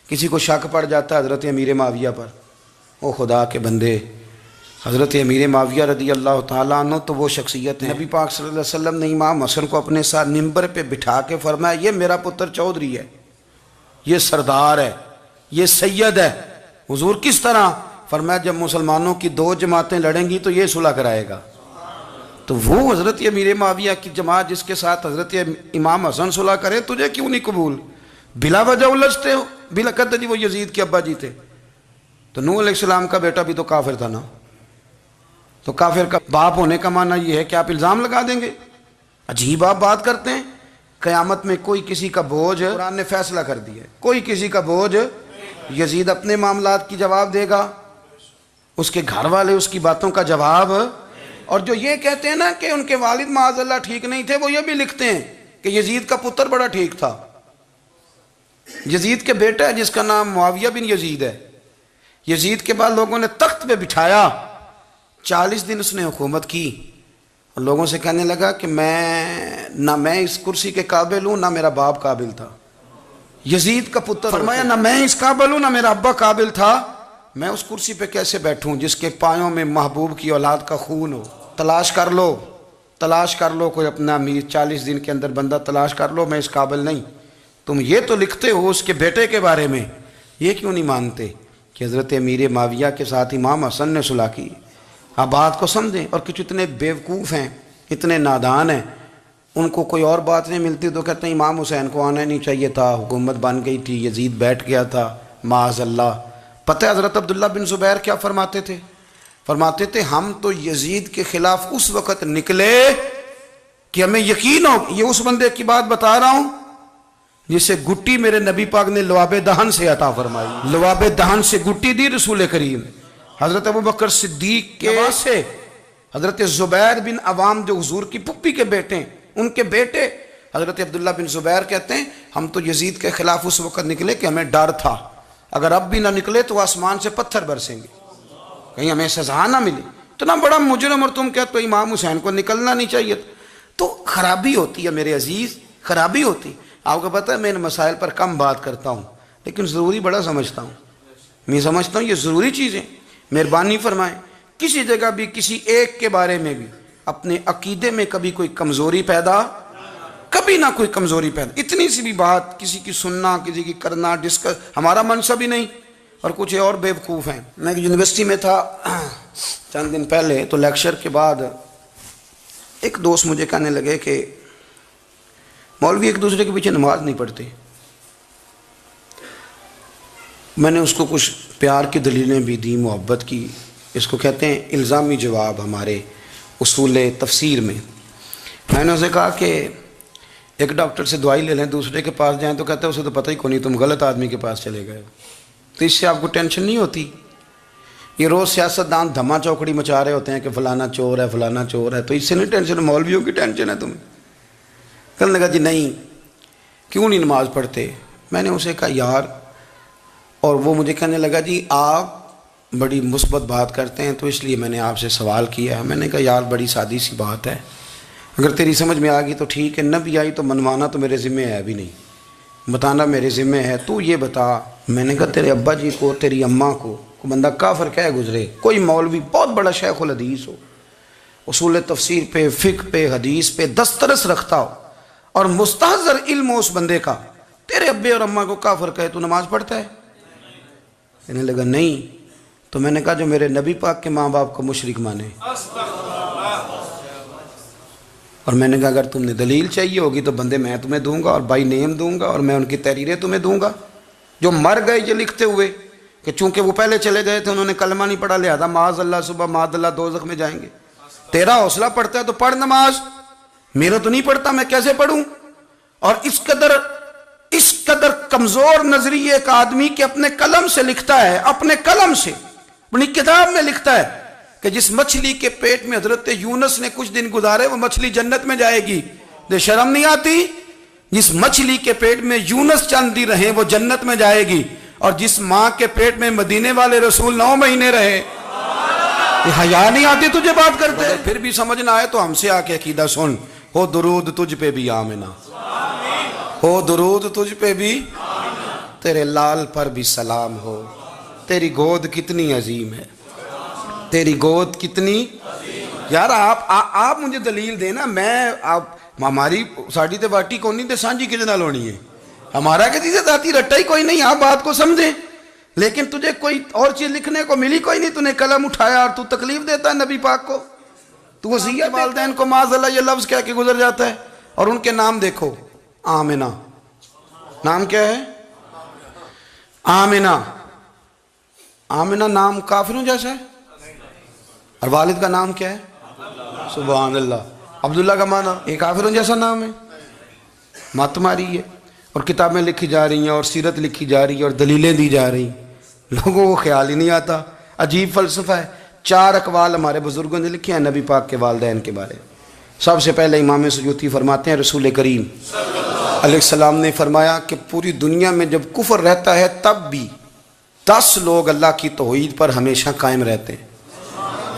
کسی کو شک پڑ جاتا ہے حضرت امیر معاویہ پر، او خدا کے بندے، حضرت امیر معاویہ رضی اللہ تعالیٰ عنہ تو وہ شخصیت ہیں، نبی پاک صلی اللہ علیہ وسلم نے امام حسن کو اپنے ساتھ ممبر پہ بٹھا کے فرمایا یہ میرا پتر چودھری ہے، یہ سردار ہے، یہ سید ہے۔ حضور کس طرح؟ فرمایا جب مسلمانوں کی دو جماعتیں لڑیں گی تو یہ صلح کرائے گا۔ تو وہ حضرت امیر معاویہ کی جماعت جس کے ساتھ حضرت امام حسن صلح کرے، تجھے کیوں نہیں قبول؟ بلا وجہ الجھتے ہو، بلا کہتے جی وہ یزید کے ابا جی تھے، تو نوح علیہ السلام کا بیٹا بھی تو کافر تھا نا، تو کافر کا باپ ہونے کا معنی یہ ہے کہ آپ الزام لگا دیں گے؟ عجیب آپ بات کرتے ہیں۔ قیامت میں کوئی کسی کا بوجھ، قرآن نے فیصلہ کر دیا ہے، کوئی کسی کا بوجھ، یزید اپنے معاملات کی جواب دے گا، اس کے گھر والے اس کی باتوں کا جواب۔ اور جو یہ کہتے ہیں نا کہ ان کے والد معاذ اللہ ٹھیک نہیں تھے، وہ یہ بھی لکھتے ہیں کہ یزید کا پتر بڑا ٹھیک تھا۔ یزید کے بیٹا ہے جس کا نام معاویہ بن یزید ہے، یزید کے بعد لوگوں نے تخت پہ بٹھایا، 40 دن اس نے حکومت کی، اور لوگوں سے کہنے لگا کہ نہ میں اس کرسی کے قابل ہوں، نہ میرا باپ قابل تھا۔ یزید کا پتر فرمایا نہ میں اس قابل ہوں، نہ میرا ابا قابل تھا، میں اس کرسی پہ کیسے بیٹھوں جس کے پایوں میں محبوب کی اولاد کا خون ہو؟ تلاش کر لو کوئی اپنا امیر، 40 دن کے اندر بندہ تلاش کر لو، میں اس قابل نہیں۔ تم یہ تو لکھتے ہو اس کے بیٹے کے بارے میں، یہ کیوں نہیں مانتے کہ حضرت امیر معاویہ کے ساتھ امام حسن نے صلح کی؟ آپ بات کو سمجھیں۔ اور کچھ اتنے بیوقوف ہیں، اتنے نادان ہیں، ان کو کوئی اور بات نہیں ملتی تو کہتے ہیں امام حسین کو آنا نہیں چاہیے تھا، حکومت بن گئی تھی، یزید بیٹھ گیا تھا، معاذ اللہ۔ پتہ ہے حضرت عبداللہ بن زبیر کیا فرماتے تھے؟ فرماتے تھے ہم تو یزید کے خلاف اس وقت نکلے کہ ہمیں یقین ہو، یہ اس بندے کی بات بتا رہا ہوں جسے گٹی میرے نبی پاک نے لواب دہن سے عطا فرمائی، لواب دہن سے گٹی دی رسول کریم۔ حضرت ابوبکر صدیق کے سے حضرت زبیر بن عوام جو حضور کی پھپھی کے بیٹے ہیں، ان کے بیٹے حضرت عبداللہ بن زبیر کہتے ہیں ہم تو یزید کے خلاف اس وقت نکلے کہ ہمیں ڈر تھا اگر اب بھی نہ نکلے تو آسمان سے پتھر برسیں گے، کہیں ہمیں سزا نہ ملے، اتنا بڑا مجرم، اور تم کہتے ہو امام حسین کو نکلنا نہیں چاہیے۔ تو خرابی ہوتی ہے میرے عزیز، خرابی ہوتی۔ آپ کو پتہ ہے میں ان مسائل پر کم بات کرتا ہوں لیکن ضروری بڑا سمجھتا ہوں، میں سمجھتا ہوں یہ ضروری چیزیں۔ مہربانی فرمائیں کسی جگہ بھی کسی ایک کے بارے میں بھی اپنے عقیدے میں کبھی کوئی کمزوری پیدا، کبھی نہ کوئی کمزوری پیدا، اتنی سی بھی بات کسی کی سننا، کسی کی کرنا، ڈسکس، ہمارا منصب ہی نہیں۔ اور کچھ اور بیوقوف ہیں۔ میں یونیورسٹی میں تھا چند دن پہلے، تو لیکچر کے بعد ایک دوست مجھے کہنے لگے کہ مولوی ایک دوسرے کے پیچھے نماز نہیں پڑھتے۔ میں نے اس کو کچھ پیار کی دلیلیں بھی دی، محبت کی، اس کو کہتے ہیں الزامی جواب ہمارے اصول تفسیر میں۔ میں نے اسے کہا کہ ایک ڈاکٹر سے دوائی لے لیں، دوسرے کے پاس جائیں تو کہتے ہیں اسے تو پتہ ہی کو نہیں، تم غلط آدمی کے پاس چلے گئے، تو اس سے آپ کو ٹینشن نہیں ہوتی؟ یہ روز سیاستدان دھما چوکڑی مچا رہے ہوتے ہیں کہ فلانا چور ہے، فلانا چور ہے، تو اس سے نہیں ٹینشن، مولویوں کی ٹینشن ہے تمہیں۔ کہنے لگا جی نہیں، کیوں نہیں نماز پڑھتے؟ میں نے اسے کہا یار، اور وہ مجھے کہنے لگا جی آپ بڑی مثبت بات کرتے ہیں تو اس لیے میں نے آپ سے سوال کیا ہے۔ میں نے کہا یار بڑی سادی سی بات ہے، اگر تیری سمجھ میں آ گئی تو ٹھیک ہے، نہ بھی آئی تو منوانا تو میرے ذمہ ہے بھی نہیں، بتانا میرے ذمہ ہے، تو یہ بتا۔ میں نے کہا تیرے ابا جی کو، تیری اماں کو کوئی بندہ کافر کہہ گزرے، کوئی مولوی بہت بڑا شیخ الحدیث ہو، اصول تفسیر پہ، فقہ پہ، حدیث پہ دسترس رکھتا ہو، اور مستحضر علم ہو اس بندے کا، تیرے ابے اور اماں کو کافر کہے تو نماز پڑھتا ہے؟ کہنے لگا نہیں۔ تو میں نے کہا جو میرے نبی پاک کے ماں باپ کو مشرک مانے، اور میں نے کہا اگر تم نے دلیل چاہیے ہوگی تو بندے میں تمہیں دوں گا، اور بائی نیم دوں گا، اور میں ان کی تحریریں تمہیں دوں گا جو مر گئے یہ لکھتے ہوئے کہ چونکہ وہ پہلے چلے گئے تھے، انہوں نے کلمہ نہیں پڑھا، لہذا معاذ اللہ صبح معاذ اللہ دوزخ میں جائیں گے۔ تیرا حوصلہ پڑھتا ہے تو پڑھ نماز، میرا تو نہیں پڑھتا، میں کیسے پڑھوں؟ اور اس قدر کمزور نظریے کا آدمی کہ اپنے قلم سے لکھتا ہے، اپنے قلم سے اپنی کتاب میں لکھتا ہے کہ جس مچھلی کے پیٹ میں حضرت یونس نے کچھ دن گزارے وہ مچھلی جنت میں جائے گی۔ دے شرم نہیں آتی؟ جس مچھلی کے پیٹ میں یونس چند دن رہے وہ جنت میں جائے گی، اور جس ماں کے پیٹ میں مدینے والے رسول 9 مہینے رہے، یہ حیا نہیں آتی تجھے بات کرتے؟ پھر بھی سمجھ نہ آئے تو ہم سے آ کے عقیدہ سن، ہو درود تجھ پہ بھی آمنہ، ہو درود تجھ پہ بھی، تیرے لال پر بھی سلام ہو، تیری گود کتنی عظیم ہے، تیری گود کتنی یار آپ مجھے دلیل دینا، میں آپ ہماری ساڑی تے باٹی کونی تے سانجی کدے نال ہونی ہے، ہمارا کسی سے ذاتی رٹا ہی کوئی نہیں، آپ بات کو سمجھیں، لیکن تجھے کوئی اور چیز لکھنے کو ملی کوئی نہیں، تو نے قلم اٹھایا اور تو تکلیف دیتا ہے نبی پاک کو، تو وصیت والدین کو معاذ اللہ یہ لفظ کہہ کے گزر جاتا ہے۔ اور ان کے نام دیکھو، آمنہ، نام کیا ہے؟ آمنہ۔ آمنہ نام کافروں جیسا ہے، اور والد کا نام کیا ہے؟ سبحان اللہ۔ عبداللہ کا معنی یہ کافروں جیسا نام ہے، مت ماری ہے، اور کتابیں لکھی جا رہی ہیں اور سیرت لکھی جا رہی ہے اور دلیلیں دی جا رہی ہیں، لوگوں کو خیال ہی نہیں آتا، عجیب فلسفہ ہے۔ 4 اقوال ہمارے بزرگوں نے لکھے ہیں نبی پاک کے والدین کے بارے میں۔ سب سے پہلے امام سیوطی فرماتے ہیں رسول کریم علیہ السلام نے فرمایا کہ پوری دنیا میں جب کفر رہتا ہے تب بھی 10 لوگ اللہ کی توحید پر ہمیشہ قائم رہتے ہیں،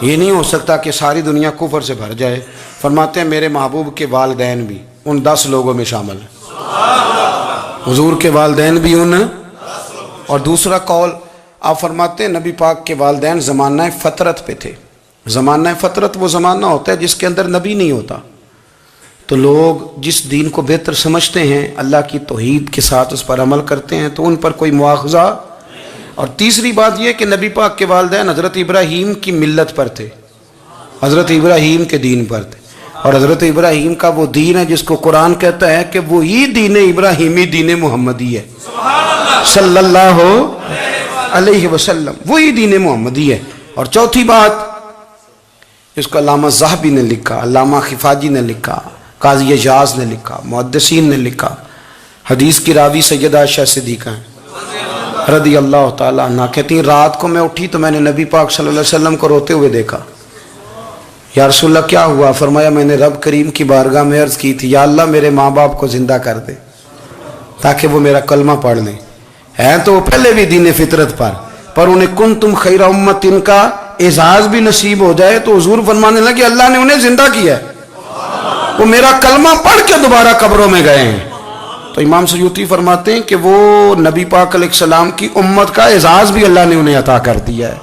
یہ نہیں ہو سکتا کہ ساری دنیا کفر سے بھر جائے۔ فرماتے ہیں میرے محبوب کے والدین بھی ان 10 لوگوں میں شامل ہیں، حضور کے والدین بھی ان۔ اور دوسرا قول آپ فرماتے ہیں نبی پاک کے والدین زمانہ فطرت پہ تھے۔ زمانہ فطرت وہ زمانہ ہوتا ہے جس کے اندر نبی نہیں ہوتا، تو لوگ جس دین کو بہتر سمجھتے ہیں اللہ کی توحید کے ساتھ اس پر عمل کرتے ہیں تو ان پر کوئی مواخذہ۔ اور تیسری بات یہ کہ نبی پاک کے والدین حضرت ابراہیم کی ملت پر تھے، حضرت ابراہیم کے دین پر تھے، اور حضرت ابراہیم کا وہ دین ہے جس کو قرآن کہتا ہے کہ وہی دین ابراہیمی دین محمدی ہے صلی اللہ علیہ وسلم، وہی دین محمدی ہے۔ اور چوتھی بات اس کو علامہ ذہبی نے لکھا، علامہ خفاجی نے لکھا، قاضی اعجاز نے لکھا، محدثین نے لکھا، حدیث کی راوی سیدہ عائشہ صدیقہ ہیں رضی اللہ تعالیٰ عنہ، کہتی ہیں رات کو میں اٹھی تو میں نے نبی پاک صلی اللہ علیہ وسلم کو روتے ہوئے دیکھا۔ یا رسول اللہ کیا ہوا؟ فرمایا میں نے رب کریم کی بارگاہ میں عرض کی تھی یا اللہ میرے ماں باپ کو زندہ کر دے تاکہ وہ میرا کلمہ پڑھ لیں، ہیں تو وہ پہلے بھی دین فطرت پر انہیں کنتم خیر امت ان کا اعزاز بھی نصیب ہو جائے تو حضور فرمانے لگے اللہ نے انہیں زندہ کیا ہے، وہ میرا کلمہ پڑھ کے دوبارہ قبروں میں گئے ہیں۔ تو امام سیوطی فرماتے ہیں کہ وہ نبی پاک علیہ السلام کی امت کا اعزاز بھی اللہ نے انہیں عطا کر دیا ہے۔